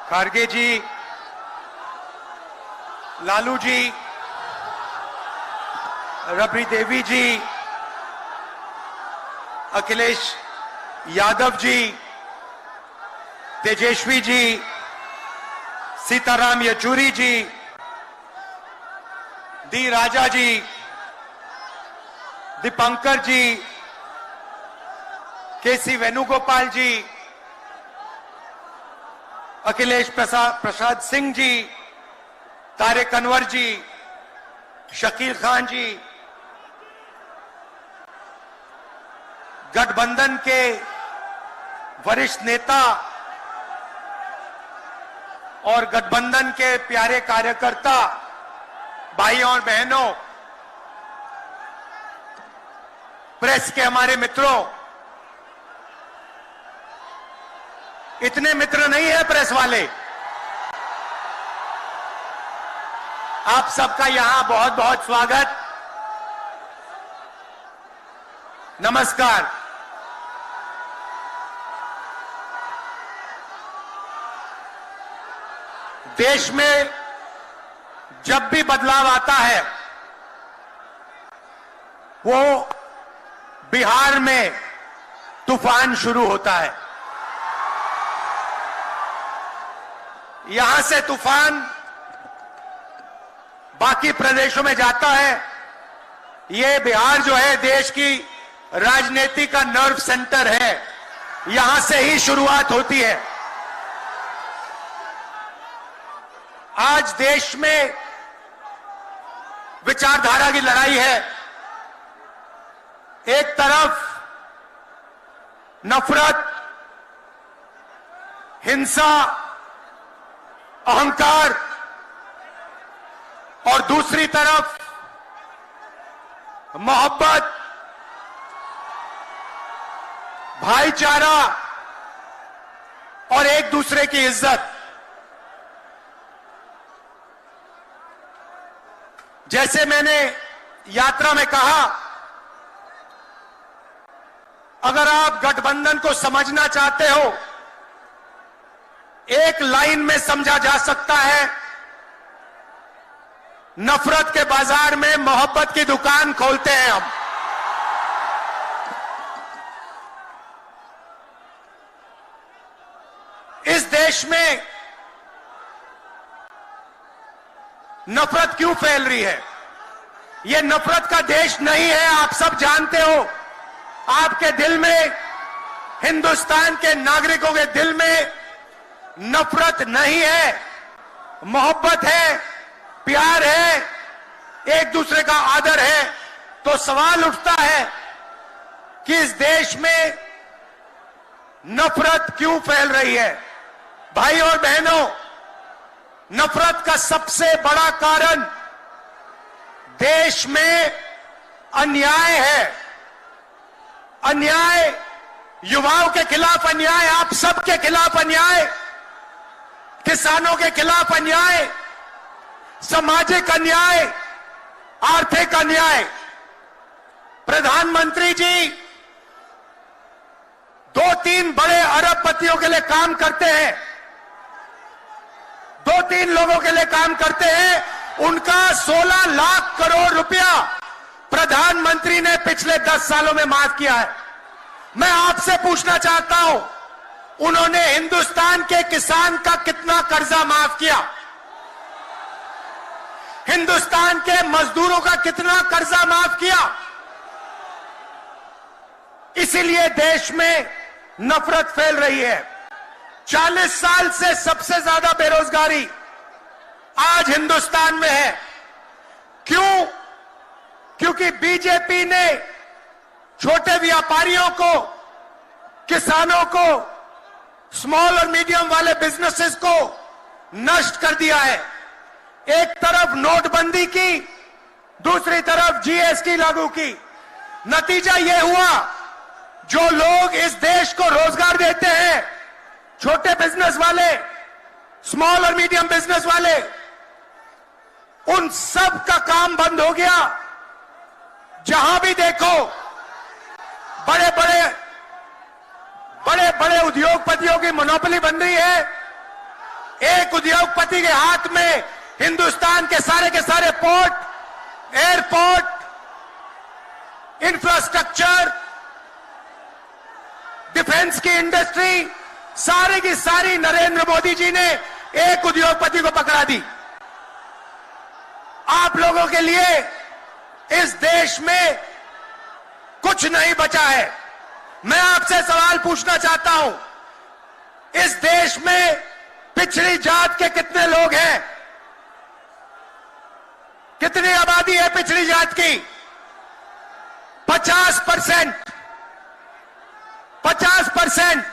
खारगे जी, लालू जी, रबड़ी देवी जी, अखिलेश यादव जी, तेजस्वी जी, सीताराम येचुरी जी, D राजा जी, दीपंकर जी, केसी वेणुगोपाल जी, अखिलेश प्रसाद सिंह जी, तारिक अनवर जी, शकील खान जी, गठबंधन के वरिष्ठ नेता और गठबंधन के प्यारे कार्यकर्ता, भाइयों और बहनों, प्रेस के हमारे मित्रों, इतने मित्र नहीं है प्रेस वाले। आप सबका यहां बहुत बहुत स्वागत, नमस्कार। देश में जब भी बदलाव आता है वो बिहार में तूफान शुरू होता है। यहां से तूफान बाकी प्रदेशों में जाता है। ये बिहार जो है देश की राजनीति का नर्व सेंटर है, यहां से ही शुरुआत होती है। आज देश में विचारधारा की लड़ाई है। एक तरफ नफरत, हिंसा, अहंकार और दूसरी तरफ मोहब्बत, भाईचारा और एक दूसरे की इज्जत। जैसे मैंने यात्रा में कहा, अगर आप गठबंधन को समझना चाहते हो, एक लाइन में समझा जा सकता है, नफरत के बाजार में मोहब्बत की दुकान खोलते हैं हम। इस देश में नफरत क्यों फैल रही है? यह नफरत का देश नहीं है, आप सब जानते हो। आपके दिल में, हिंदुस्तान के नागरिकों के दिल में नफरत नहीं है, मोहब्बत है, प्यार है, एक दूसरे का आदर है। तो सवाल उठता है कि इस देश में नफरत क्यों फैल रही है? भाई और बहनों, नफरत का सबसे बड़ा कारण देश में अन्याय है। अन्याय, युवाओं के खिलाफ अन्याय, आप सबके खिलाफ अन्याय, किसानों के खिलाफ अन्याय, सामाजिक अन्याय, आर्थिक अन्याय। प्रधानमंत्री जी 2-3 बड़े अरबपतियों के लिए काम करते हैं, 2-3 लोगों के लिए काम करते हैं। उनका 16 लाख करोड़ रुपया प्रधानमंत्री ने पिछले 10 सालों में माफ किया है। मैं आपसे पूछना चाहता हूं, उन्होंने हिंदुस्तान के किसान का कितना कर्जा माफ किया? हिंदुस्तान के मजदूरों का कितना कर्जा माफ किया? इसीलिए देश में नफरत फैल रही है। 40 साल से सबसे ज्यादा बेरोजगारी आज हिंदुस्तान में है। क्यों? क्योंकि बीजेपी ने छोटे व्यापारियों को, किसानों को, स्मॉल और मीडियम वाले बिजनेसेस को नष्ट कर दिया है। एक तरफ नोटबंदी की, दूसरी तरफ जीएसटी लागू की। नतीजा यह हुआ, जो लोग इस देश को रोजगार देते हैं, छोटे बिजनेस वाले, स्मॉल और मीडियम बिजनेस वाले, उन सब का काम बंद हो गया। जहां भी देखो बड़े बड़े उद्योगपतियों की मोनोपोली बन रही है। एक उद्योगपति के हाथ में हिंदुस्तान के सारे पोर्ट, एयरपोर्ट, इंफ्रास्ट्रक्चर, डिफेंस की इंडस्ट्री, सारी की सारी नरेंद्र मोदी जी ने एक उद्योगपति को पकड़ा दी। आप लोगों के लिए इस देश में कुछ नहीं बचा है। मैं आपसे सवाल पूछना चाहता हूं, इस देश में पिछड़ी जात के कितने लोग हैं? कितनी आबादी है पिछड़ी जात की? 50%। 50%।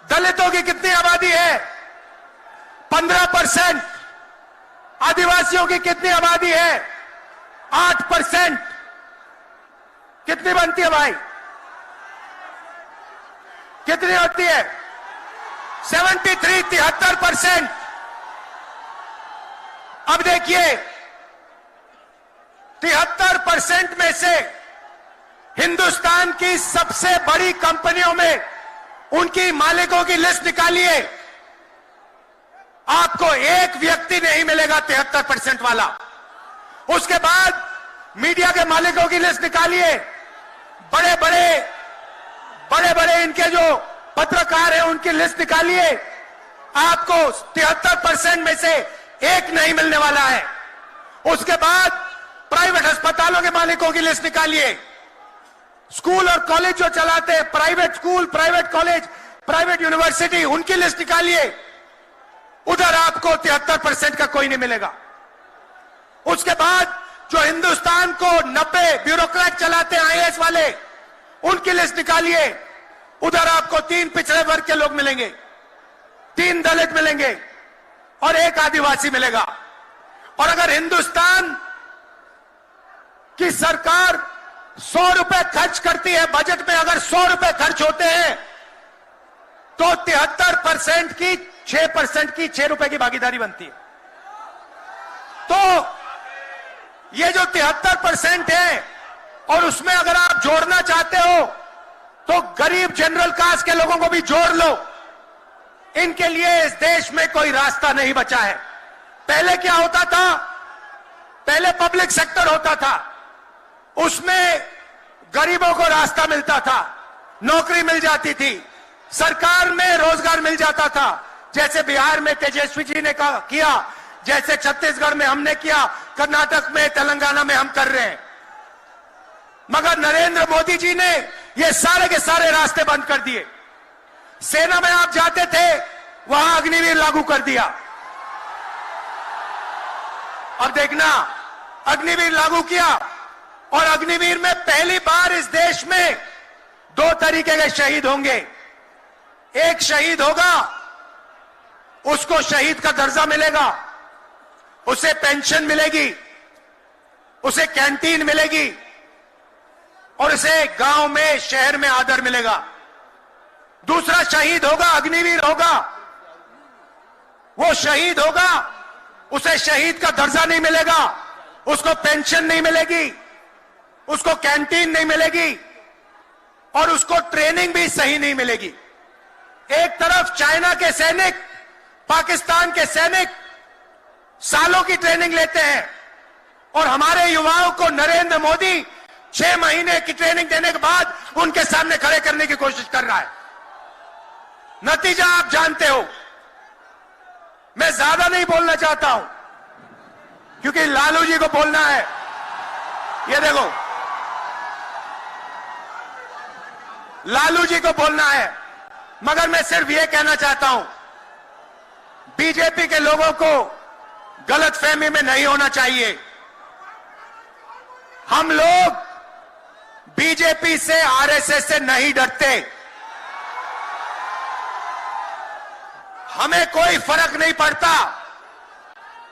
दलितों की कितनी आबादी है? 15%। आदिवासियों की कितनी आबादी है? 8%। कितनी बनती है भाई? कितनी होती है? 73% अब देखिए, 73% में से हिंदुस्तान की सबसे बड़ी कंपनियों में उनकी मालिकों की लिस्ट निकालिए, आपको एक व्यक्ति नहीं मिलेगा 73% वाला। उसके बाद मीडिया के मालिकों की लिस्ट निकालिए, बड़े बड़े इनके जो पत्रकार हैं उनकी लिस्ट निकालिए, आपको 73% में से एक नहीं मिलने वाला है। उसके बाद प्राइवेट अस्पतालों के मालिकों की लिस्ट निकालिए, स्कूल और कॉलेज जो चलाते हैं, private school, private college, private university, उनकी लिस्ट निकालिए, उधर आपको 73% का कोई नहीं मिलेगा। उसके बाद जो हिंदुस्तान को 90 ब्यूरोक्रेट चलाते हैं, आईएएस वाले, उनकी लिस्ट निकालिए, उधर आपको 3 पिछड़े वर्ग के लोग मिलेंगे, 3 दलित मिलेंगे और 1 आदिवासी मिलेगा। और अगर हिंदुस्तान की सरकार 100 रुपए खर्च करती है, बजट में अगर 100 रुपए खर्च होते हैं तो 73% की 6% की 6 रुपए की भागीदारी बनती है। तो ये जो 73% है, और उसमें अगर आप जोड़ना चाहते हो तो गरीब जनरल कास्ट के लोगों को भी जोड़ लो। इनके लिए इस देश में कोई रास्ता नहीं बचा है। पहले क्या होता था? पहले पब्लिक सेक्टर होता था, उसमें गरीबों को रास्ता मिलता था, नौकरी मिल जाती थी, सरकार में रोजगार मिल जाता था, जैसे बिहार में तेजस्वी जी ने किया, जैसे छत्तीसगढ़ में हमने किया, कर्नाटक में, तेलंगाना में हम कर रहे हैं। मगर नरेंद्र मोदी जी ने ये सारे के सारे रास्ते बंद कर दिए। सेना में आप जाते थे, वहां अग्निवीर लागू कर दिया। अब देखना, अग्निवीर लागू किया, और अग्निवीर में पहली बार इस देश में 2 तरीके के शहीद होंगे। एक शहीद होगा, उसको शहीद का दर्जा मिलेगा, उसे पेंशन मिलेगी, उसे कैंटीन मिलेगी, और उसे गांव में, शहर में आदर मिलेगा। दूसरा शहीद होगा, अग्निवीर होगा, वो शहीद होगा, उसे शहीद का दर्जा नहीं मिलेगा, उसको पेंशन नहीं मिलेगी, उसको कैंटीन नहीं मिलेगी, और उसको ट्रेनिंग भी सही नहीं मिलेगी। एक तरफ चाइना के सैनिक, पाकिस्तान के सैनिक सालों की ट्रेनिंग लेते हैं, और हमारे युवाओं को नरेंद्र मोदी 6 महीने की ट्रेनिंग देने के बाद उनके सामने खड़े करने की कोशिश कर रहा है। नतीजा आप जानते हो। मैं ज्यादा नहीं बोलना चाहता हूं, क्योंकि लालू जी को बोलना है। ये देखो, लालू जी को बोलना है, मगर मैं सिर्फ ये कहना चाहता हूं, बीजेपी के लोगों को गलतफहमी में नहीं होना चाहिए। हम लोग बीजेपी से, आरएसएस से नहीं डरते। हमें कोई फर्क नहीं पड़ता।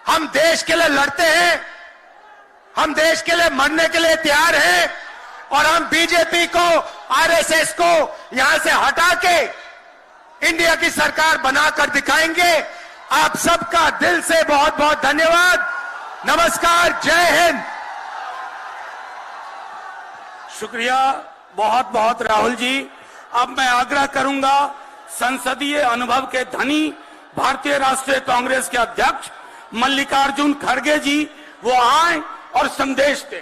हम देश के लिए लड़ते हैं, हम देश के लिए मरने के लिए तैयार हैं, और हम बीजेपी को, आरएसएस को यहां से हटा के इंडिया की सरकार बनाकर दिखाएंगे। आप सबका दिल से बहुत बहुत धन्यवाद। नमस्कार, जय हिंद। शुक्रिया बहुत बहुत राहुल जी। अब मैं आग्रह करूंगा संसदीय अनुभव के धनी भारतीय राष्ट्रीय कांग्रेस के अध्यक्ष मल्लिकार्जुन खड़गे जी वो आए और संदेश दें।